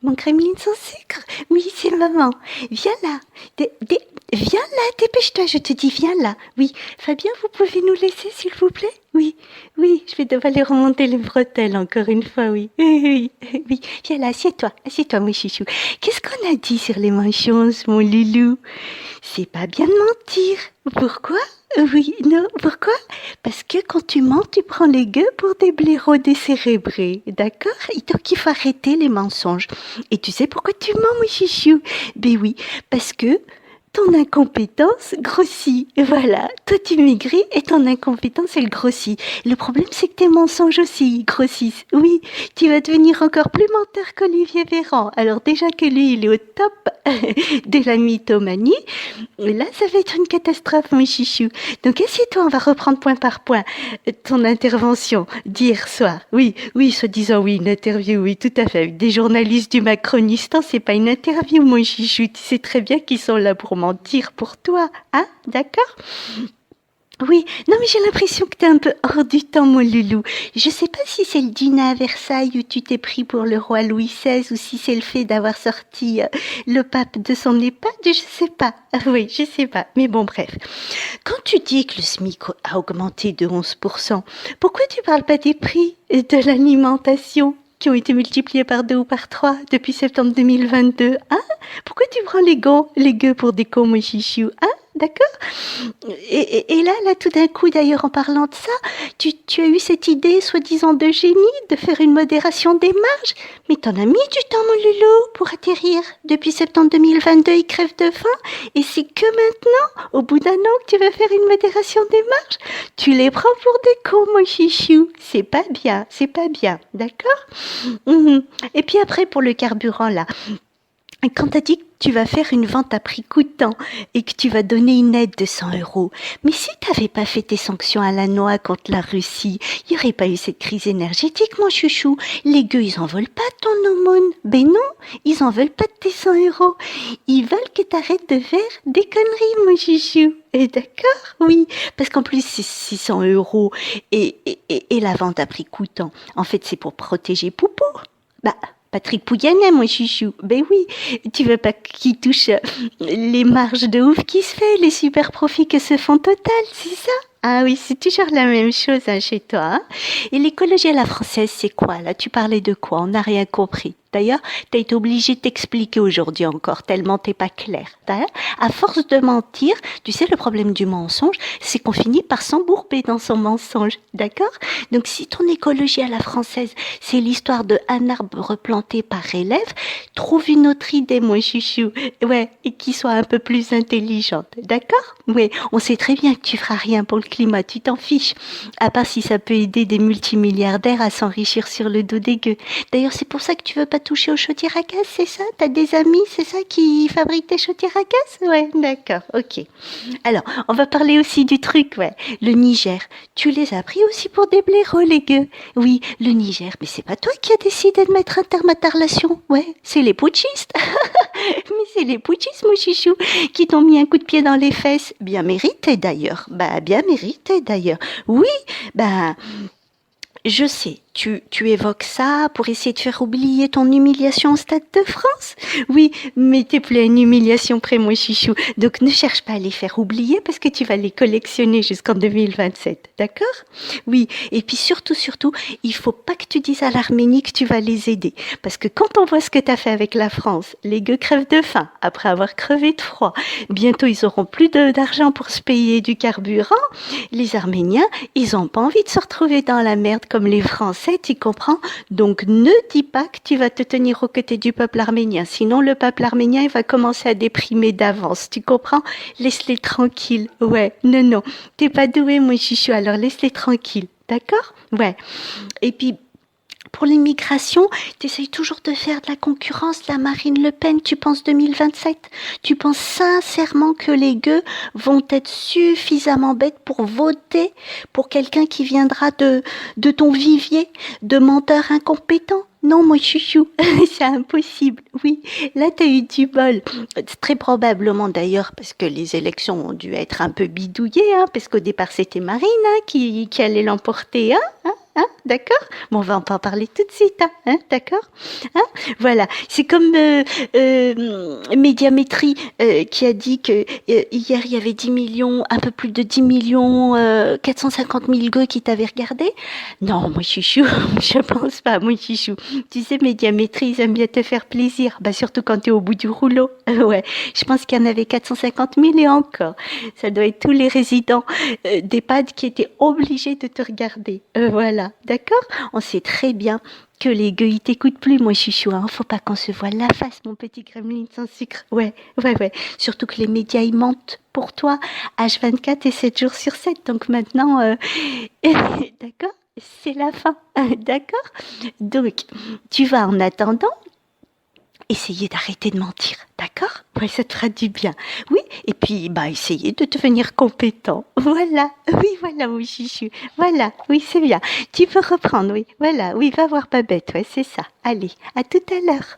Mon gremlin sans sucre? Oui, c'est maman. Viens là. Viens là, dépêche-toi, je te dis, viens là. Oui, Fabien, vous pouvez nous laisser, s'il vous plaît? Oui, oui, je vais devoir aller remonter les bretelles encore une fois, oui. Oui, oui, oui. Viens là, assieds-toi, mon chouchou. Qu'est-ce qu'on a dit sur les manchons, mon loulou? C'est pas bien de mentir. Pourquoi? Oui, non, pourquoi? Parce que quand tu mens, tu prends les gueux pour des blaireaux décérébrés, d'accord? Et donc il faut arrêter les mensonges. Et tu sais pourquoi tu mens, mon chouchou? Ben oui, parce que ton incompétence grossit. Voilà, toi tu maigris et ton incompétence elle grossit. Le problème c'est que tes mensonges aussi grossissent. Oui, tu vas devenir encore plus menteur qu'Olivier Véran. Alors déjà que lui il est au top de la mythomanie, là ça va être une catastrophe mon chouchou. Donc assieds-toi, on va reprendre point par point ton intervention d'hier soir. Oui, oui, soi-disant oui, une interview, oui, tout à fait. Avec des journalistes du Macronistan, c'est pas une interview mon chouchou. Tu sais très bien qu'ils sont là pour mentir pour toi, hein, d'accord? Oui, non mais j'ai l'impression que t'es un peu hors du temps, mon loulou. Je sais pas si c'est le dîner à Versailles où tu t'es pris pour le roi Louis XVI ou si c'est le fait d'avoir sorti le pape de son EHPAD, je sais pas. Oui, je sais pas. Mais bon, bref. Quand tu dis que le SMIC a augmenté de 11%, pourquoi tu parles pas des prix de l'alimentation qui ont été multipliés par 2 ou par 3 depuis septembre 2022, hein? Pourquoi tu prends les gueux pour des cons, mon chichou, hein? D'accord? Et là, tout d'un coup, d'ailleurs, en parlant de ça, tu as eu cette idée, soi-disant de génie, de faire une modération des marges. Mais t'en as mis du temps, mon loulou, pour atterrir. Depuis septembre 2022, il crève de faim. Et c'est que maintenant, au bout d'un an, que tu vas faire une modération des marges. Tu les prends pour des cons, mon chichou. C'est pas bien, d'accord? Et puis après, pour le carburant, là, quand t'as dit que tu vas faire une vente à prix coûtant et que tu vas donner une aide de 100 euros, mais si t'avais pas fait tes sanctions à la noix contre la Russie, il n'y aurait pas eu cette crise énergétique, mon chouchou. Les gueux, ils en veulent pas de ton aumône. Ben non, ils en veulent pas de tes 100 euros. Ils veulent que t'arrêtes de faire des conneries, mon chouchou. Et d'accord? Oui, parce qu'en plus, c'est 600 euros et la vente à prix coûtant. En fait, c'est pour protéger Poupou. Bah, Patrick Pouyanné, mon chouchou. Ben oui, tu veux pas qu'il touche les marges de ouf qui se fait, les super profits que se font Total, c'est ça? Ah oui, c'est toujours la même chose hein, chez toi. Hein. Et l'écologie à la française, c'est quoi là? Tu parlais de quoi? On n'a rien compris. D'ailleurs, t'as été obligé de t'expliquer aujourd'hui encore, tellement t'es pas clair. À force de mentir, tu sais, le problème du mensonge, c'est qu'on finit par s'embourber dans son mensonge, d'accord? Donc si ton écologie à la française, c'est l'histoire de un arbre planté par élève, trouve une autre idée, mon chouchou. Ouais, et qui soit un peu plus intelligente, d'accord? Ouais, on sait très bien que tu feras rien pour le climat, tu t'en fiches. À part si ça peut aider des multimilliardaires à s'enrichir sur le dos des gueux. D'ailleurs, c'est pour ça que tu veux pas toucher aux chaudières à gaz, c'est ça? T'as des amis, c'est ça, qui fabriquent des chaudières à gaz? Ouais, d'accord, ok. Alors, on va parler aussi du truc, ouais. Le Niger. Tu les as pris aussi pour des blaireaux, les gueux. Oui, le Niger. Mais c'est pas toi qui as décidé de mettre un terme à ta relation. Ouais, c'est les putschistes. Mais c'est les putschistes, mon chichou, qui t'ont mis un coup de pied dans les fesses. Bien mérité, d'ailleurs. Bah, bien mérité, d'ailleurs. Oui, bah... Je sais, tu évoques ça pour essayer de faire oublier ton humiliation au Stade de France. Oui, mais t'es pleine humiliation près mon chichou. Donc ne cherche pas à les faire oublier parce que tu vas les collectionner jusqu'en 2027. D'accord? Oui, et puis surtout, il faut pas que tu dises à l'Arménie que tu vas les aider. Parce que quand on voit ce que t'as fait avec la France, les gueux crèvent de faim après avoir crevé de froid. Bientôt, ils auront plus d'argent pour se payer du carburant. Les Arméniens, ils ont pas envie de se retrouver dans la merde comme les Français, tu comprends? Donc ne dis pas que tu vas te tenir aux côtés du peuple arménien, sinon le peuple arménien il va commencer à déprimer d'avance, tu comprends? Laisse-les tranquilles, ouais, non, t'es pas doué mon chichou, alors laisse-les tranquilles, d'accord? Ouais, et puis pour l'immigration, tu essayes toujours de faire de la concurrence, la Marine Le Pen, tu penses 2027? Tu penses sincèrement que les gueux vont être suffisamment bêtes pour voter pour quelqu'un qui viendra de ton vivier, de menteurs incompétents? non, mon chouchou, c'est impossible. Oui, là, t'as eu du bol. Très probablement d'ailleurs parce que les élections ont dû être un peu bidouillées, hein, parce qu'au départ, c'était Marine hein, qui allait l'emporter, d'accord? Bon, on va en pas en parler tout de suite, d'accord? Hein. Voilà, c'est comme Médiamétrie qui a dit que hier il y avait 10 millions, un peu plus de 10 millions, 450 000 gueux qui t'avaient regardé. Non, mon chouchou, je pense pas, mon chouchou. Tu sais, Médiamétrie, ils aiment bien te faire plaisir, bah surtout quand t'es au bout du rouleau. Ouais, je pense qu'il y en avait 450 000 et encore. Ça doit être tous les résidents d'EHPAD qui étaient obligés de te regarder. Voilà, d'accord? On sait très bien que les gueux, ils t'écoutent plus, moi chouchou, hein. Faut pas qu'on se voile la face, mon petit gremlin sans sucre. Ouais, ouais, ouais. Surtout que les médias, ils mentent pour toi, H24 et 7 jours sur 7. Donc maintenant, d'accord? C'est la fin, d'accord? Donc, tu vas en attendant essayer d'arrêter de mentir, d'accord? Ouais, ça te fera du bien. Oui, et puis, bah, essayer de devenir compétent. Voilà, oui, voilà, mon chouchou. Voilà, oui, c'est bien. Tu peux reprendre, oui, voilà, oui, va voir Babette, ouais, c'est ça. Allez, à tout à l'heure.